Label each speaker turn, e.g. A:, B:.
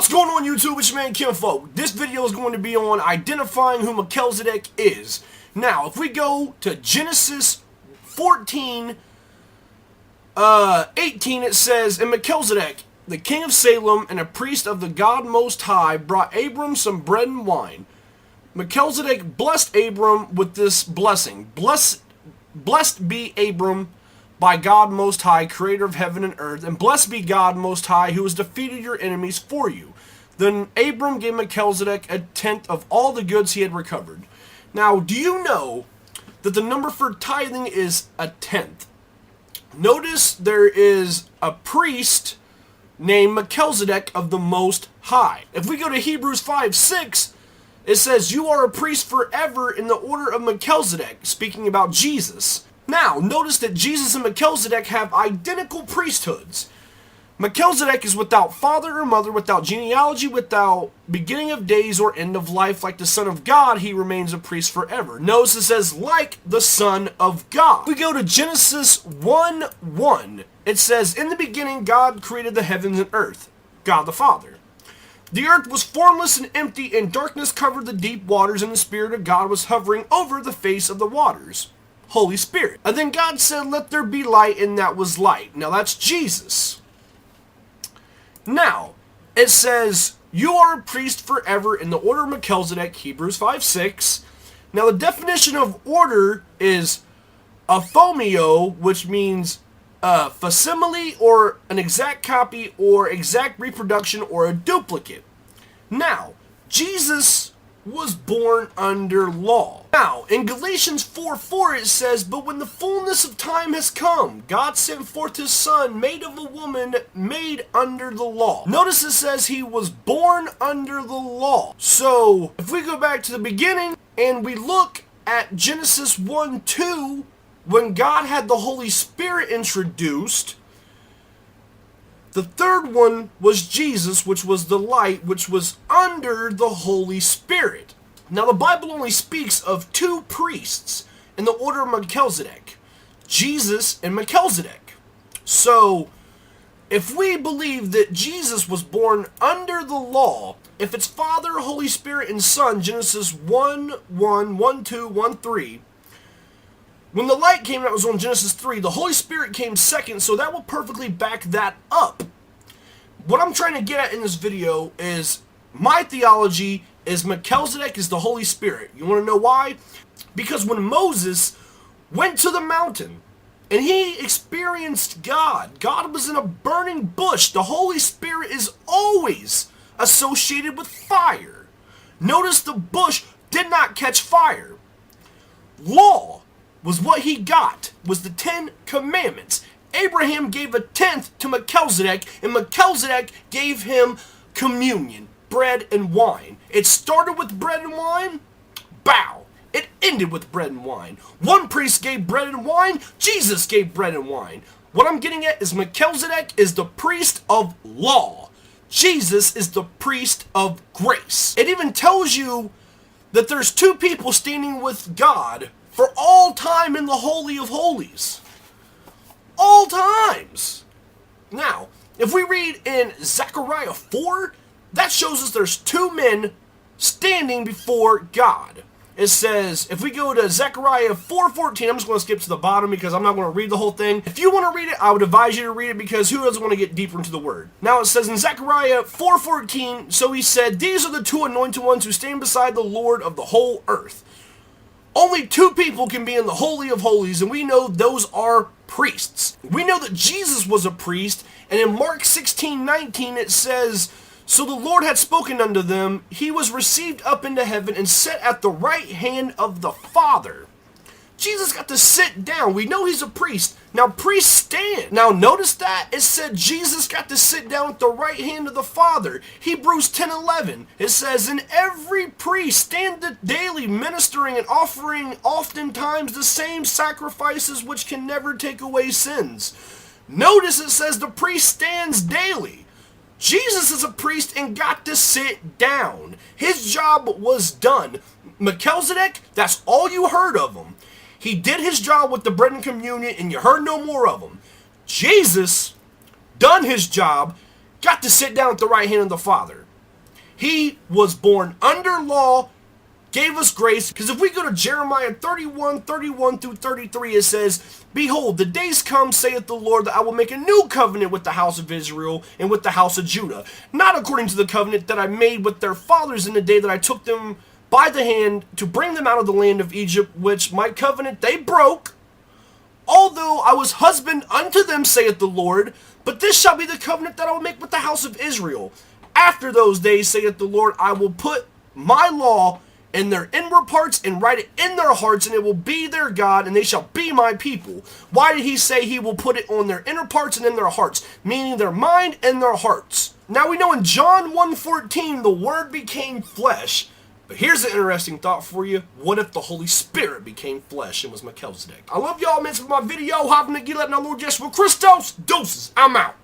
A: What's going on YouTube? It's your man Kinfolk. This video is going to be on identifying who Melchizedek is. Now, if we go to Genesis 14, 18, it says, "And Melchizedek, the king of Salem and a priest of the God Most High, brought Abram some bread and wine. Melchizedek blessed Abram with this blessing. Blessed be Abram by God Most High, creator of heaven and earth, and blessed be God Most High, who has defeated your enemies for you." Then Abram gave Melchizedek a tenth of all the goods he had recovered. Now, do you know that the number for tithing is a tenth? Notice there is a priest named Melchizedek of the Most High. If we go to Hebrews 5:6, it says, "You are a priest forever in the order of Melchizedek," speaking about Jesus. Now, notice that Jesus and Melchizedek have identical priesthoods. Melchizedek is without father or mother, without genealogy, without beginning of days or end of life. Like the Son of God, he remains a priest forever. Notice it says, like the Son of God. We go to Genesis 1:1. It says, "In the beginning, God created the heavens and earth." God the Father. "The earth was formless and empty, and darkness covered the deep waters, and the Spirit of God was hovering over the face of the waters." Holy Spirit. And then God said, "Let there be light," and that was light. Now that's Jesus. Now, it says, "You are a priest forever in the order of Melchizedek," Hebrews 5:6. Now the definition of order is aphomio, which means facsimile, or an exact copy, or exact reproduction, or a duplicate. Now, Jesus was born under law. Now, in Galatians 4:4 it says, "But when the fullness of time has come, God sent forth his Son, made of a woman, made under the law." Notice it says he was born under the law. So, if we go back to the beginning, and we look at Genesis 1:2, when God had the Holy Spirit introduced, the third one was Jesus, which was the light, which was under the Holy Spirit. Now, the Bible only speaks of two priests in the order of Melchizedek, Jesus and Melchizedek. So, if we believe that Jesus was born under the law, if it's Father, Holy Spirit, and Son, Genesis 1:1, 1:2, 1:3, when the light came, that was on Genesis 3, the Holy Spirit came second, so that will perfectly back that up. What I'm trying to get at in this video is, my theology is Melchizedek is the Holy Spirit. You want to know why? Because when Moses went to the mountain and he experienced God, God was in a burning bush. The Holy Spirit is always associated with fire. Notice the bush did not catch fire. Law was what he got, was the 10 Commandments. Abraham gave a tenth to Melchizedek, and Melchizedek gave him communion, bread and wine. It started with bread and wine, bow. It ended with bread and wine. One priest gave bread and wine, Jesus gave bread and wine. What I'm getting at is Melchizedek is the priest of law. Jesus is the priest of grace. It even tells you that there's two people standing with God for all time in the Holy of Holies. All times. Now, if we read in Zechariah 4, that shows us there's two men standing before God. It says, if we go to Zechariah 4:14, I'm just going to skip to the bottom because I'm not going to read the whole thing. If you want to read it, I would advise you to read it because who doesn't want to get deeper into the word? Now it says in Zechariah 4:14, "So he said, these are the two anointed ones who stand beside the Lord of the whole earth." Only two people can be in the Holy of Holies, and we know those are priests. We know that Jesus was a priest, and in Mark 16:19 it says, "So the Lord had spoken unto them, he was received up into heaven and set at the right hand of the Father." Jesus got to sit down. We know he's a priest. Now priests stand. Now notice that it said Jesus got to sit down at the right hand of the Father. Hebrews 10:11. It says, "And every priest standeth daily ministering and offering oftentimes the same sacrifices which can never take away sins." Notice it says the priest stands daily. Jesus is a priest and got to sit down. His job was done. Melchizedek, that's all you heard of him. He did his job with the bread and communion, and you heard no more of him. Jesus done his job, got to sit down at the right hand of the Father. He was born under law, gave us grace. Because if we go to Jeremiah 31 through 33, it says, "Behold, the days come, saith the Lord, that I will make a new covenant with the house of Israel and with the house of Judah, not according to the covenant that I made with their fathers in the day that I took them by the hand to bring them out of the land of Egypt, which my covenant they broke, although I was husband unto them, saith the Lord. But this shall be the covenant that I will make with the house of Israel. After those days, saith the Lord, I will put my law in their inward parts and write it in their hearts, and it will be their God, and they shall be my people." Why did he say he will put it on their inner parts and in their hearts? Meaning their mind and their hearts. Now we know in John 1:14 the Word became flesh. But here's an interesting thought for you. What if the Holy Spirit became flesh and was Melchizedek? I love y'all, man. For my video, hopping to get letting our Lord Yeshua Christos. Doses. I'm out.